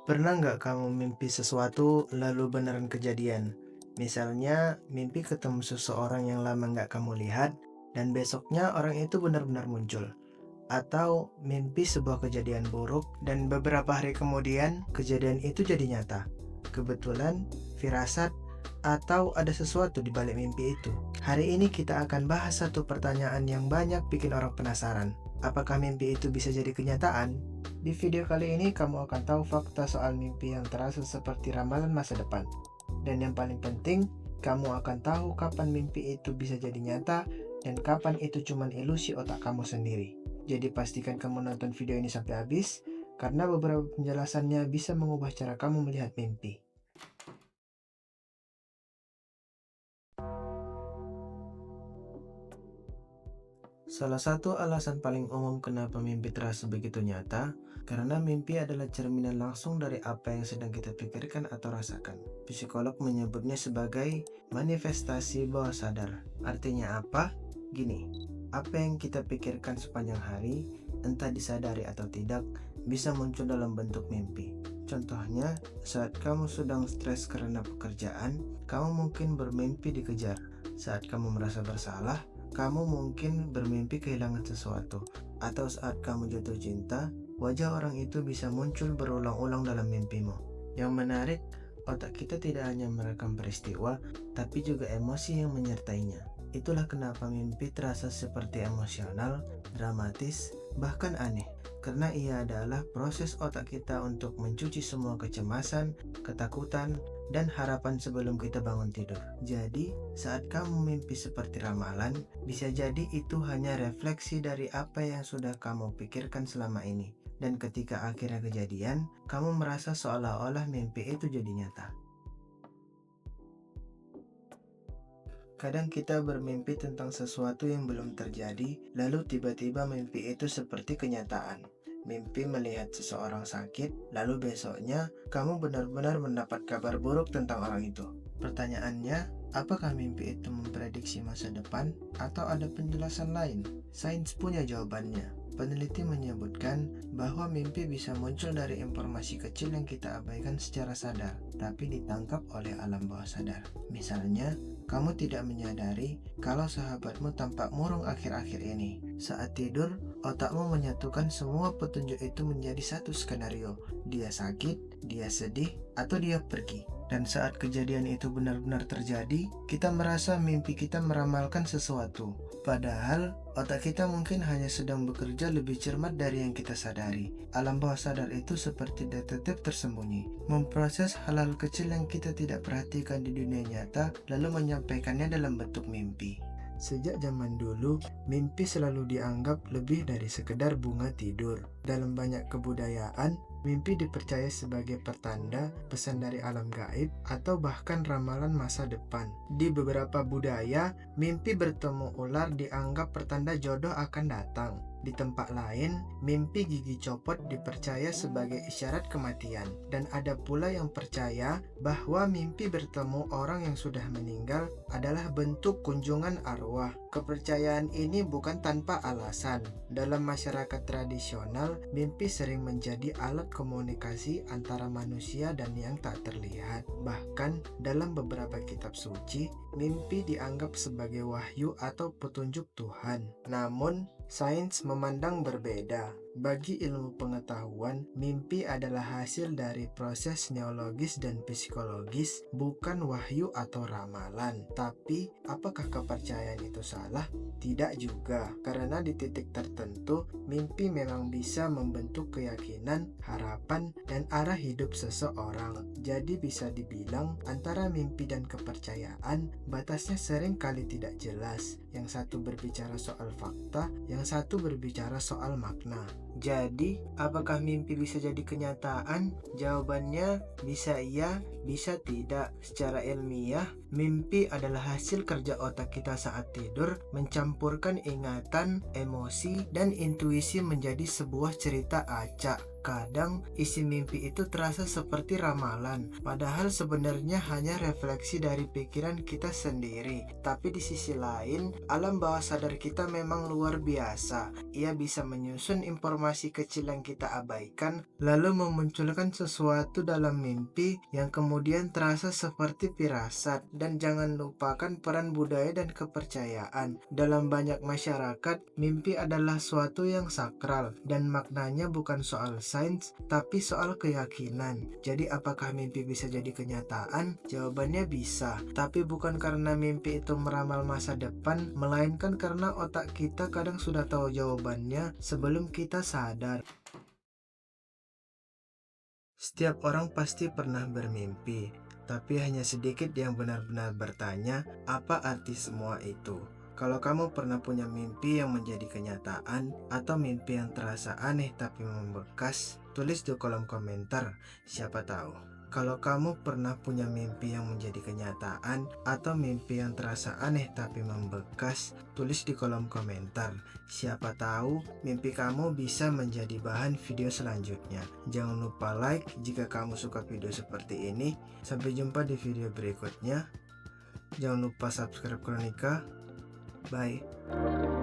Pernah nggak kamu mimpi sesuatu lalu beneran kejadian? Misalnya, mimpi ketemu seseorang yang lama nggak kamu lihat, dan besoknya orang itu benar-benar muncul. Atau mimpi sebuah kejadian buruk, dan beberapa hari kemudian kejadian itu jadi nyata. Kebetulan, firasat, atau ada sesuatu di balik mimpi itu. Hari ini kita akan bahas satu pertanyaan yang banyak bikin orang penasaran. Apakah mimpi itu bisa jadi kenyataan? Di video kali ini kamu akan tahu fakta soal mimpi yang terasa seperti ramalan masa depan. Dan yang paling penting, kamu akan tahu kapan mimpi itu bisa jadi nyata dan kapan itu cuma ilusi otak kamu sendiri. Jadi pastikan kamu nonton video ini sampai habis, karena beberapa penjelasannya bisa mengubah cara kamu melihat mimpi. Salah satu alasan paling umum kenapa mimpi terasa begitu nyata, karena mimpi adalah cerminan langsung dari apa yang sedang kita pikirkan atau rasakan. Psikolog menyebutnya sebagai manifestasi bawah sadar. Artinya apa? Gini, apa yang kita pikirkan sepanjang hari, entah disadari atau tidak, bisa muncul dalam bentuk mimpi. Contohnya, saat kamu sedang stres karena pekerjaan, kamu mungkin bermimpi dikejar. Saat kamu merasa bersalah, kamu mungkin bermimpi kehilangan sesuatu, atau saat kamu jatuh cinta, wajah orang itu bisa muncul berulang-ulang dalam mimpimu. Yang menarik, otak kita tidak hanya merekam peristiwa, tapi juga emosi yang menyertainya. Itulah kenapa mimpi terasa seperti emosional, dramatis, bahkan aneh. Karena ia adalah proses otak kita untuk mencuci semua kecemasan, ketakutan, dan harapan sebelum kita bangun tidur. Jadi, saat kamu mimpi seperti ramalan, bisa jadi itu hanya refleksi dari apa yang sudah kamu pikirkan selama ini. Dan ketika akhirnya kejadian, kamu merasa seolah-olah mimpi itu jadi nyata. Kadang kita bermimpi tentang sesuatu yang belum terjadi, lalu tiba-tiba mimpi itu seperti kenyataan. Mimpi melihat seseorang sakit, lalu besoknya kamu benar-benar mendapat kabar buruk tentang orang itu. Pertanyaannya, apakah mimpi itu memprediksi masa depan atau ada penjelasan lain? Sains punya jawabannya. Peneliti menyebutkan bahwa mimpi bisa muncul dari informasi kecil yang kita abaikan secara sadar, tapi ditangkap oleh alam bawah sadar. Misalnya, kamu tidak menyadari kalau sahabatmu tampak murung akhir-akhir ini. Saat tidur, otakmu menyatukan semua petunjuk itu menjadi satu skenario. Dia sakit, dia sedih, atau dia pergi. Dan saat kejadian itu benar-benar terjadi, kita merasa mimpi kita meramalkan sesuatu. Padahal, otak kita mungkin hanya sedang bekerja lebih cermat dari yang kita sadari. Alam bawah sadar itu seperti detektif tersembunyi, memproses hal-hal kecil yang kita tidak perhatikan di dunia nyata, lalu menyampaikannya dalam bentuk mimpi. Sejak zaman dulu, mimpi selalu dianggap lebih dari sekedar bunga tidur. Dalam banyak kebudayaan, mimpi dipercaya sebagai pertanda, pesan dari alam gaib, atau bahkan ramalan masa depan. Di beberapa budaya, mimpi bertemu ular dianggap pertanda jodoh akan datang. Di tempat lain, mimpi gigi copot dipercaya sebagai isyarat kematian. Dan ada pula yang percaya bahwa mimpi bertemu orang yang sudah meninggal adalah bentuk kunjungan arwah. Kepercayaan ini bukan tanpa alasan. Dalam masyarakat tradisional, mimpi sering menjadi alat komunikasi antara manusia dan yang tak terlihat. Bahkan dalam beberapa kitab suci, mimpi dianggap sebagai wahyu atau petunjuk Tuhan. Namun, sains memandang berbeda. Bagi ilmu pengetahuan, mimpi adalah hasil dari proses neurologis dan psikologis, bukan wahyu atau ramalan. Tapi, apakah kepercayaan itu salah? Tidak juga, karena di titik tertentu, mimpi memang bisa membentuk keyakinan, harapan, dan arah hidup seseorang. Jadi bisa dibilang, antara mimpi dan kepercayaan, batasnya sering kali tidak jelas. Yang satu berbicara soal fakta, yang satu berbicara soal makna. Jadi, apakah mimpi bisa jadi kenyataan? Jawabannya bisa iya, bisa tidak. Secara ilmiah, mimpi adalah hasil kerja otak kita saat tidur, mencampurkan ingatan, emosi, dan intuisi menjadi sebuah cerita acak. Kadang isi mimpi itu terasa seperti ramalan, padahal sebenarnya hanya refleksi dari pikiran kita sendiri. Tapi di sisi lain, alam bawah sadar kita memang luar biasa. Ia bisa menyusun informasi kecil yang kita abaikan, lalu memunculkan sesuatu dalam mimpi yang kemudian terasa seperti firasat. Dan jangan lupakan peran budaya dan kepercayaan. Dalam banyak masyarakat, mimpi adalah suatu yang sakral dan maknanya bukan soal sains, tapi soal keyakinan. Jadi apakah mimpi bisa jadi kenyataan? Jawabannya bisa, tapi bukan karena mimpi itu meramal masa depan, melainkan karena otak kita kadang sudah tahu jawabannya sebelum kita sadar. Setiap orang pasti pernah bermimpi, tapi hanya sedikit yang benar-benar bertanya, apa arti semua itu? Kalau kamu pernah punya mimpi yang menjadi kenyataan, atau mimpi yang terasa aneh tapi membekas, tulis di kolom komentar, siapa tahu. Kalau kamu pernah punya mimpi yang menjadi kenyataan, atau mimpi yang terasa aneh tapi membekas, tulis di kolom komentar. Siapa tahu mimpi kamu bisa menjadi bahan video selanjutnya. Jangan lupa like jika kamu suka video seperti ini. Sampai jumpa di video berikutnya. Jangan lupa subscribe Kronika. Bye.